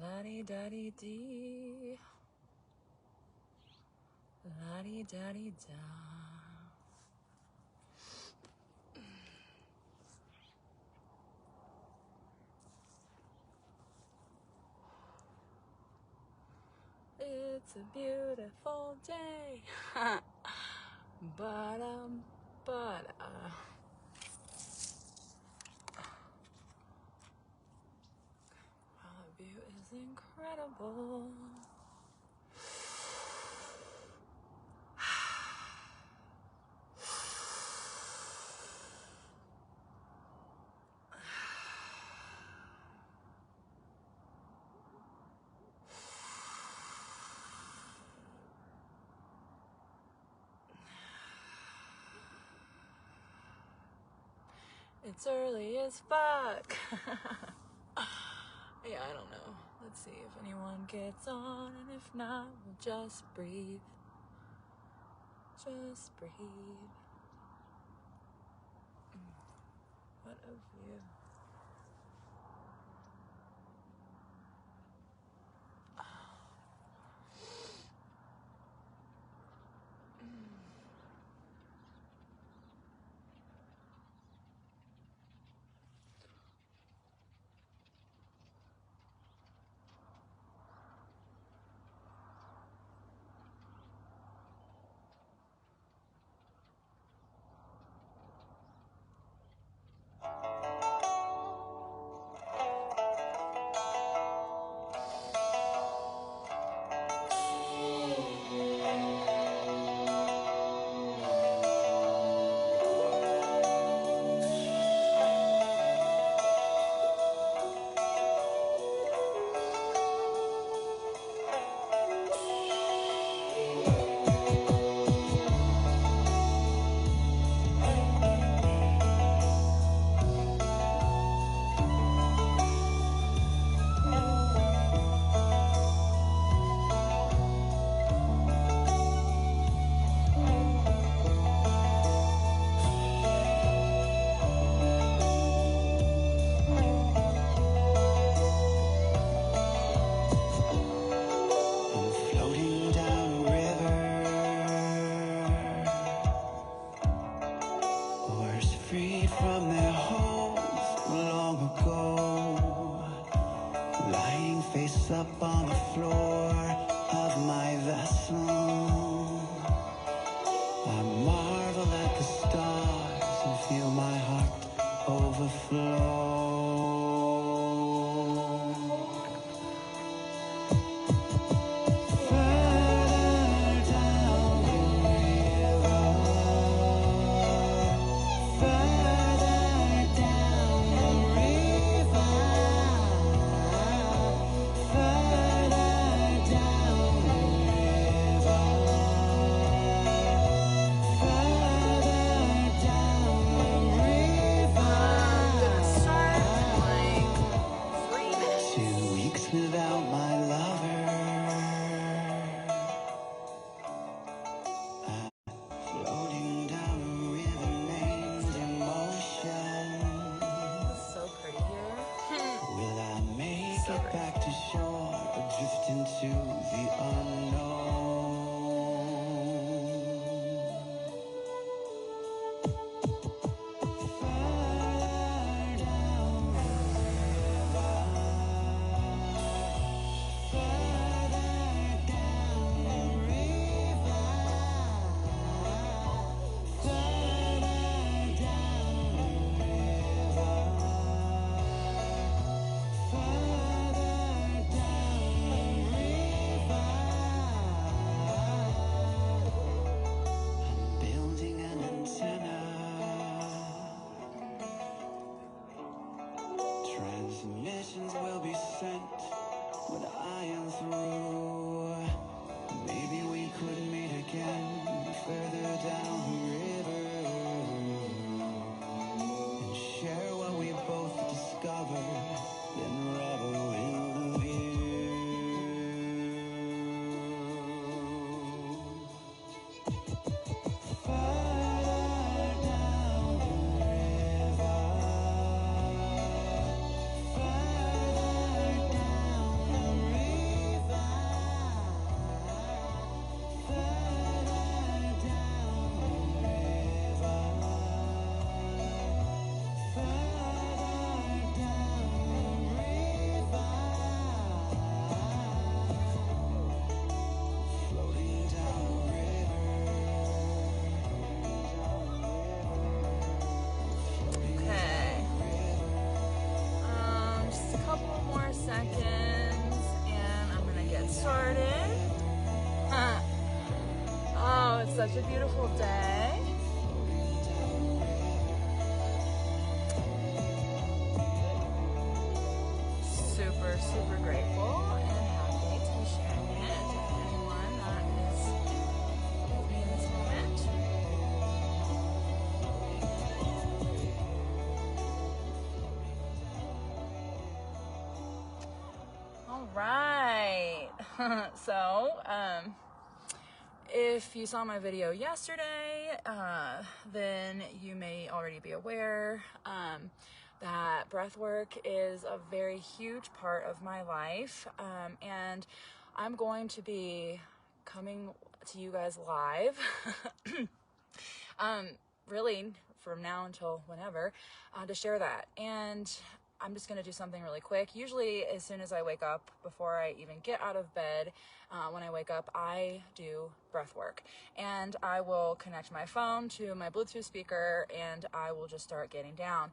La-di-da-di-dee. La-di-da-di-da. It's a beautiful day. but well, the view is incredible. It's early as fuck. Yeah, I don't know. Let's see if anyone gets on, and if not, we'll just breathe. Just breathe. What a view. Freed from their homes long ago, lying face up on the floor of my vessel. I marvel at the stars and feel my heart overflow. Without my lover, I'm floating down a river named emotion. It's so pretty here. Will I make it back to shore or drift into the unknown? Transmissions will be sent when I am through. Maybe we could meet again further down the river. share what we both discovered, then revel in the view. Further down the river, further down the river, further down the river, further down the river, floating down the Okay. Just a couple more seconds and I'm gonna get started. Oh, it's such a beautiful day. Super, super grateful and happy to be sharing it with anyone that is with me in this moment. All right. So, if you saw my video yesterday, then you may already be aware that breath work is a very huge part of my life, and I'm going to be coming to you guys live really from now until whenever to share that. And I'm just going to do something really quick. Usually as soon as I wake up, before I even get out of bed, when I wake up, I do breath work, and I will connect my phone to my Bluetooth speaker and I will just start getting down.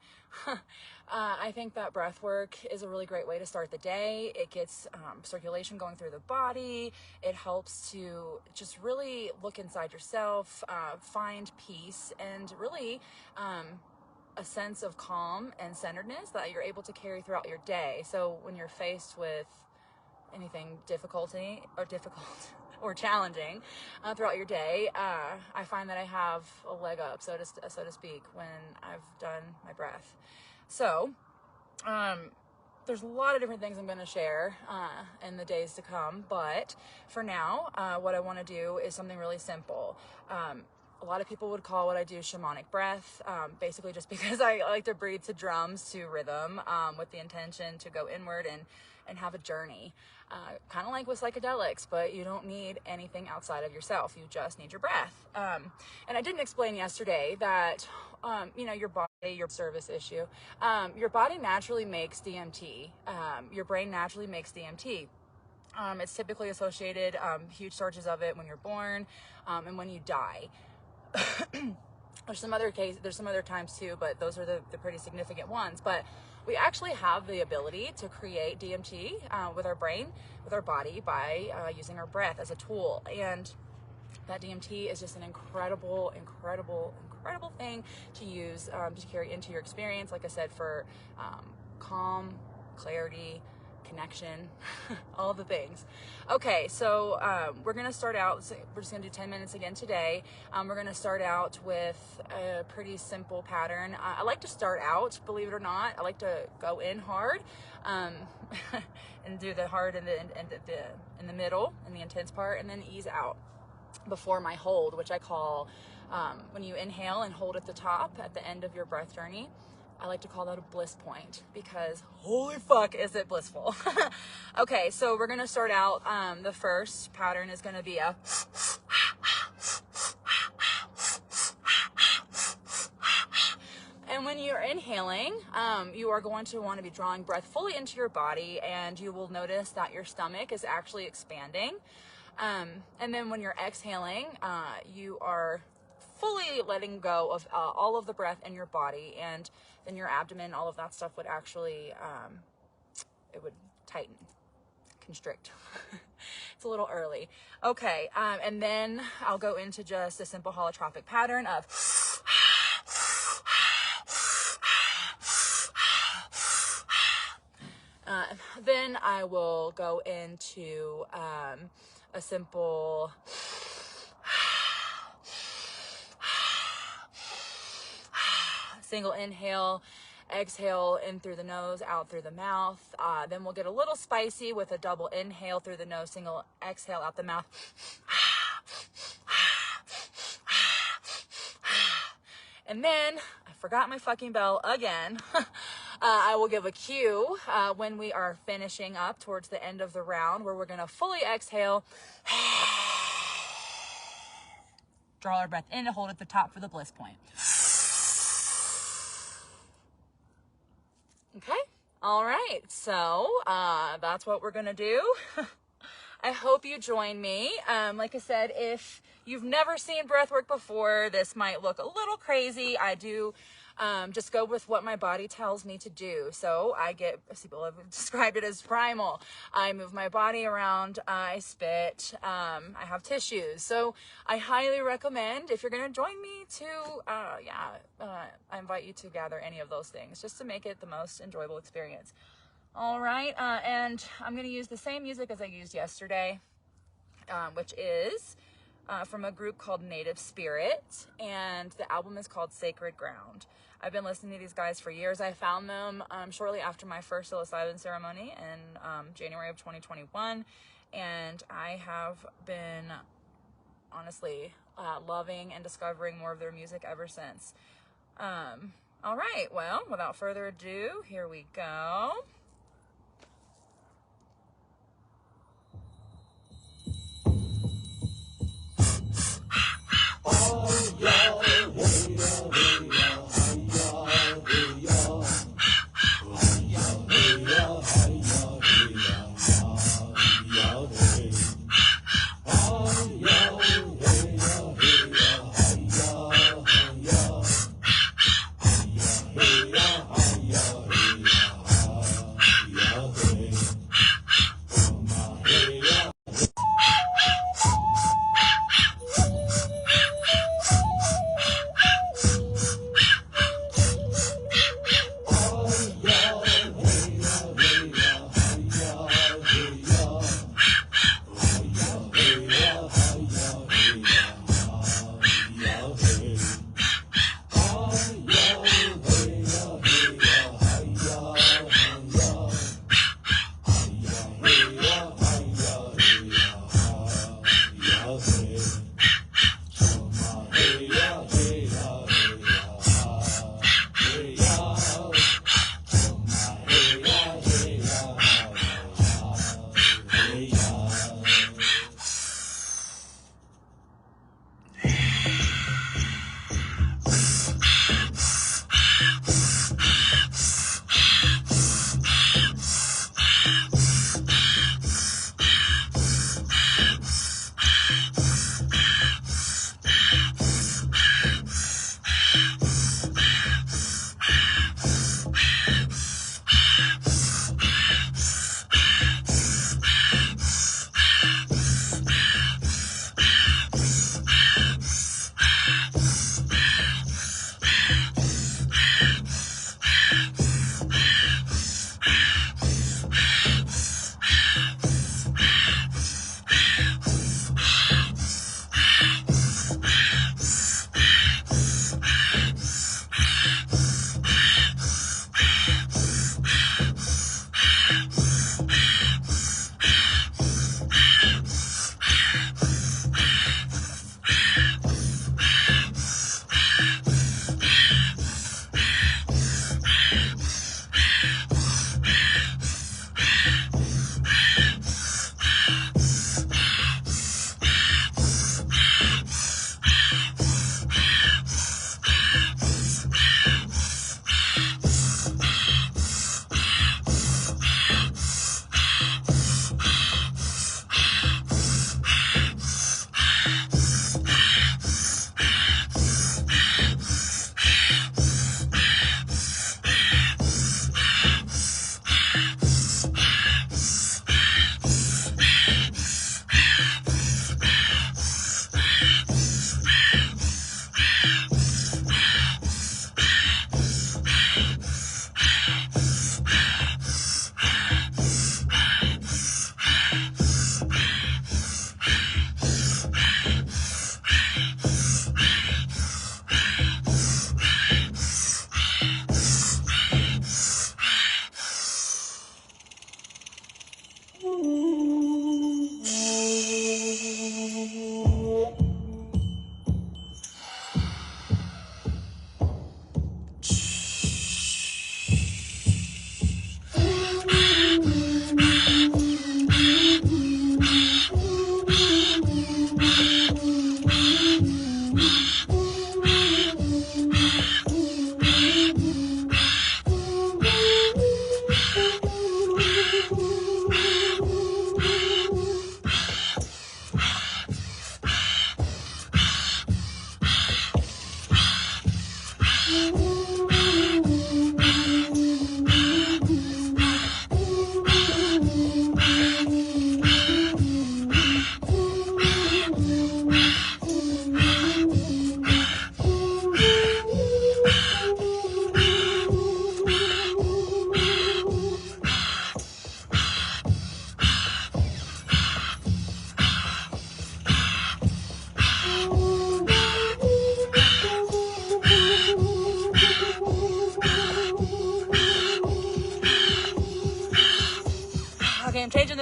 I think that breath work is a really great way to start the day. It gets circulation going through the body. It helps to just really look inside yourself, find peace, and really a sense of calm and centeredness that you're able to carry throughout your day. So when you're faced with anything difficult or challenging throughout your day, I find that I have a leg up, so to speak, when I've done my breath. So there's a lot of different things I'm going to share in the days to come, but for now, what I want to do is something really simple. A lot of people would call what I do shamanic breath, basically just because I like to breathe to drums, to rhythm, with the intention to go inward and have a journey. Kind of like with psychedelics, but you don't need anything outside of yourself. You just need your breath. And I didn't explain yesterday that, your body, your service issue, your body naturally makes DMT. Your brain naturally makes DMT. It's typically associated, huge surges of it when you're born, and when you die. There's some other times too, but those are the pretty significant ones. But we actually have the ability to create DMT with our brain, with our body, by using our breath as a tool. And that DMT is just an incredible thing to use, to carry into your experience, like I said, for calm, clarity, connection, all the things. Okay, so we're gonna start out, we're just gonna do 10 minutes again today. We're gonna start out with a pretty simple pattern. I like to start out, believe it or not, I like to go in hard and do the hard in the middle, in the intense part, and then ease out before my hold, which I call, when you inhale and hold at the top at the end of your breath journey, I like to call that a bliss point, because holy fuck is it blissful. Okay, so we're gonna start out, the first pattern is gonna be a and when you're inhaling, you are going to want to be drawing breath fully into your body, and you will notice that your stomach is actually expanding. And then when you're exhaling, you are fully letting go of all of the breath in your body, and then your abdomen, all of that stuff would actually, it would tighten, constrict. It's a little early. Okay, and then I'll go into just a simple holotropic pattern of then I will go into a simple single inhale, exhale in through the nose, out through the mouth. Then we'll get a little spicy with a double inhale through the nose, single exhale out the mouth. And then, I forgot my fucking bell again. I will give a cue when we are finishing up towards the end of the round, where we're going to fully exhale. Draw our breath in to hold at the top for the bliss point. Okay. All right. So that's what we're going to do. I hope you join me. Like I said, if you've never seen breathwork before, this might look a little crazy. I do just go with what my body tells me to do. So people have described it as primal. I move my body around, I spit, I have tissues. So I highly recommend, if you're going to join me, I invite you to gather any of those things just to make it the most enjoyable experience. All right, and I'm going to use the same music as I used yesterday, which is from a group called Native Spirit, and the album is called Sacred Ground. I've been listening to these guys for years. I found them shortly after my first psilocybin ceremony in January of 2021, and I have been honestly loving and discovering more of their music ever since. All right, well, without further ado, here we go.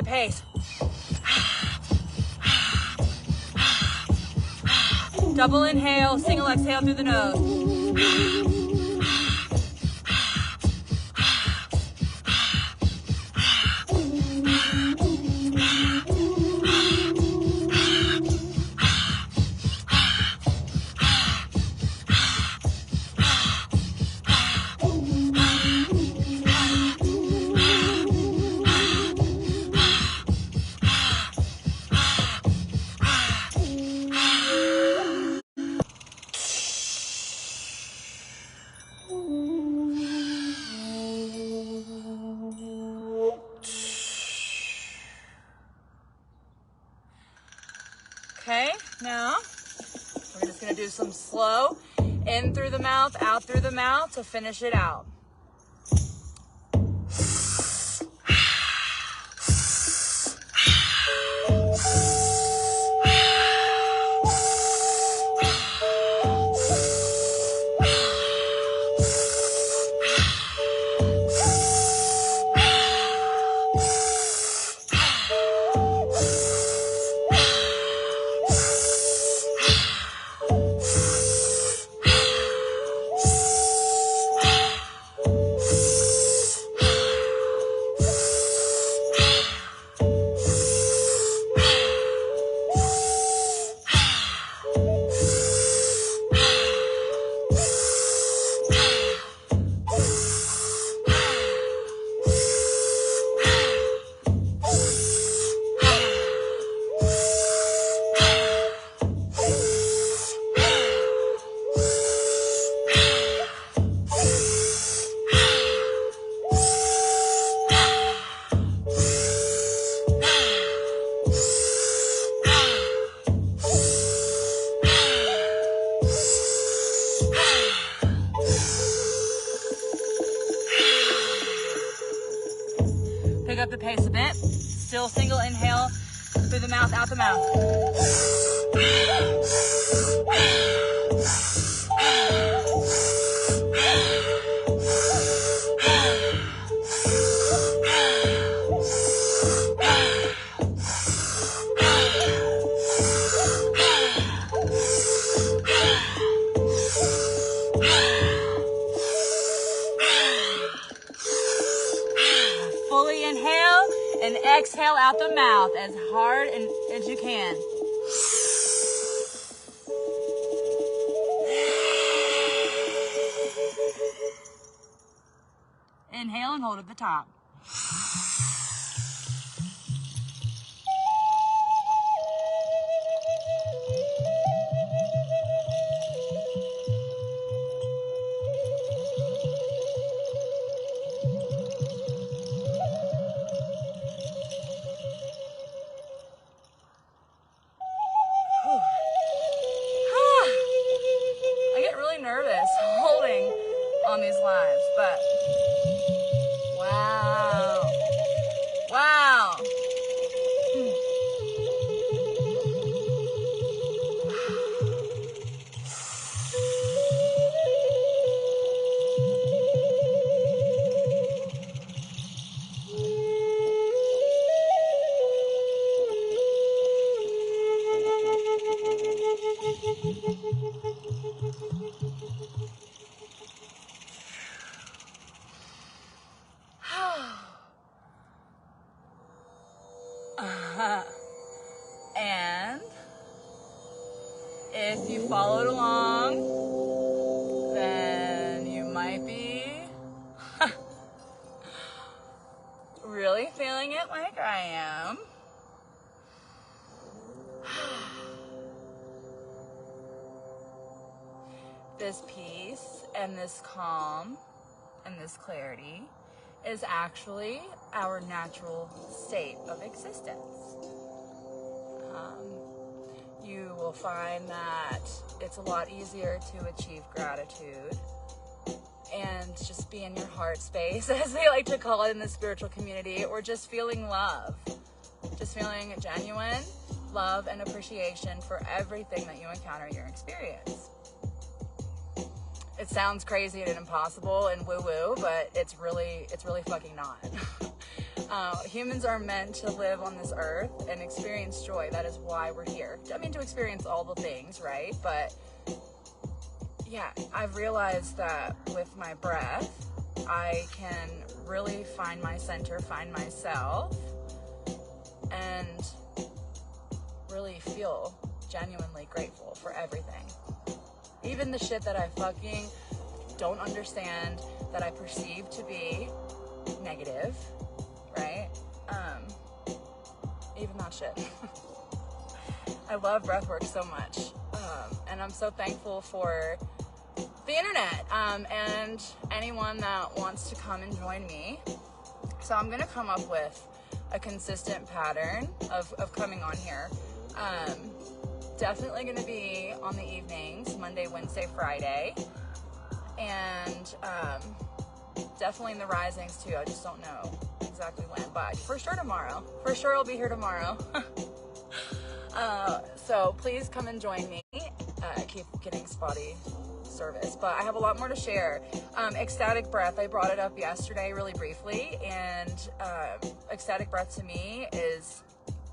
pace. Double inhale, single exhale through the nose. Okay, now we're just gonna do some slow in through the mouth, out through the mouth to finish it out. Pick up the pace a bit. Still single inhale through the mouth, out the mouth. Fully inhale and exhale out the mouth as hard as you can. Inhale and hold at the top. I get really nervous holding on these lives, but wow. Wow. And if you followed along, then you might be really feeling it like I am. This peace and this calm and this clarity is actually our natural state of existence. You will find that it's a lot easier to achieve gratitude and just be in your heart space, as they like to call it in the spiritual community, or just feeling love. Just feeling genuine love and appreciation for everything that you encounter in your experience. It sounds crazy and impossible and woo-woo, but it's really fucking not. Humans are meant to live on this earth and experience joy. That is why we're here. I mean, to experience all the things, right? But yeah, I've realized that with my breath, I can really find my center, find myself, and really feel genuinely grateful for everything. Even the shit that I fucking don't understand, that I perceive to be negative, right? Even that shit. I love breathwork so much. And I'm so thankful for the internet, and anyone that wants to come and join me. So I'm gonna come up with a consistent pattern of coming on here. Definitely gonna be on the evenings, Monday, Wednesday, Friday, and definitely in the risings too. I just don't know exactly when, but for sure tomorrow. For sure I'll be here tomorrow. So please come and join me. I keep getting spotty service, but I have a lot more to share. Ecstatic breath, I brought it up yesterday really briefly, and ecstatic breath to me is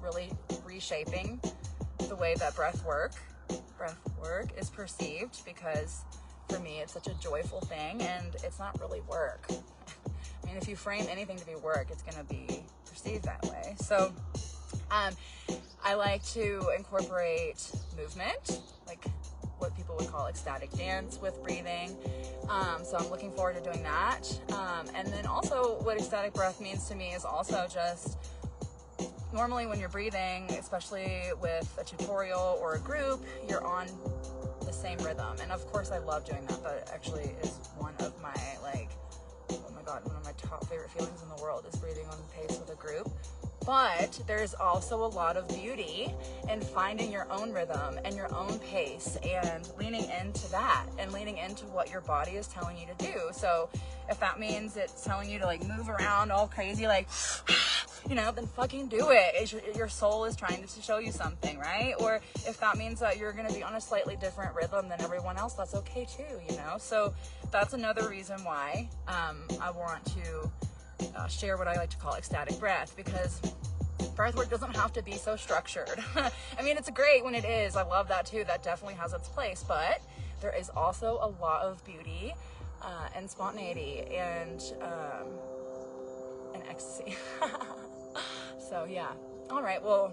really reshaping the way that breath work is perceived, because for me it's such a joyful thing and it's not really work. I mean, if you frame anything to be work, it's going to be perceived that way. So I like to incorporate movement, like what people would call ecstatic dance with breathing. So I'm looking forward to doing that. And then also what ecstatic breath means to me is also just normally when you're breathing, especially with a tutorial or a group, you're on the same rhythm. And of course I love doing that. That actually is one of my, like, oh my God, one of my top favorite feelings in the world is breathing on pace with a group. But there's also a lot of beauty in finding your own rhythm and your own pace and leaning into that and leaning into what your body is telling you to do. So if that means it's telling you to like move around all crazy, like, you know, then fucking do it. Your soul is trying to show you something, right? Or if that means that you're going to be on a slightly different rhythm than everyone else, that's okay too, you know? So that's another reason why I want to share what I like to call ecstatic breath, because breathwork doesn't have to be so structured. I mean, it's great when it is. I love that too. That definitely has its place, but there is also a lot of beauty and spontaneity and ecstasy. So yeah. All right. Well,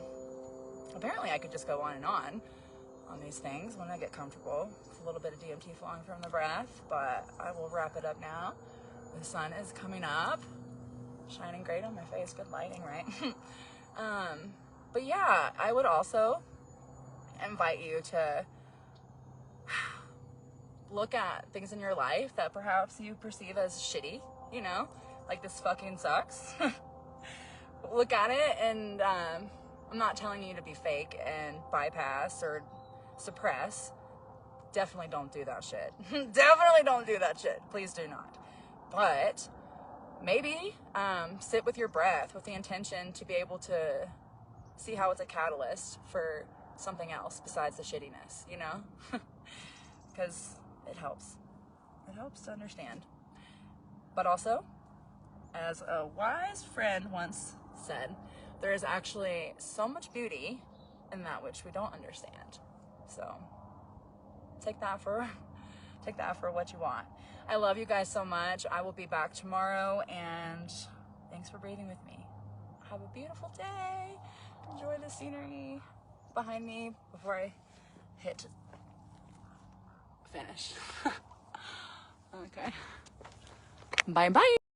apparently I could just go on these things when I get comfortable. It's a little bit of DMT flowing from the breath, but I will wrap it up now. The sun is coming up, shining great on my face. Good lighting, right? But yeah, I would also invite you to look at things in your life that perhaps you perceive as shitty, you know, like this fucking sucks. Look at it, and I'm not telling you to be fake and bypass or suppress. Definitely don't do that shit. Definitely don't do that shit. Please do not. But maybe sit with your breath with the intention to be able to see how it's a catalyst for something else besides the shittiness, you know? Because it helps. It helps to understand. But also, as a wise friend once said, there is actually so much beauty in that which we don't understand. So take that for what you want. I love you guys so much. I will be back tomorrow, and thanks for breathing with me. Have a beautiful day. Enjoy the scenery behind me before I hit finish. Okay. Bye-bye.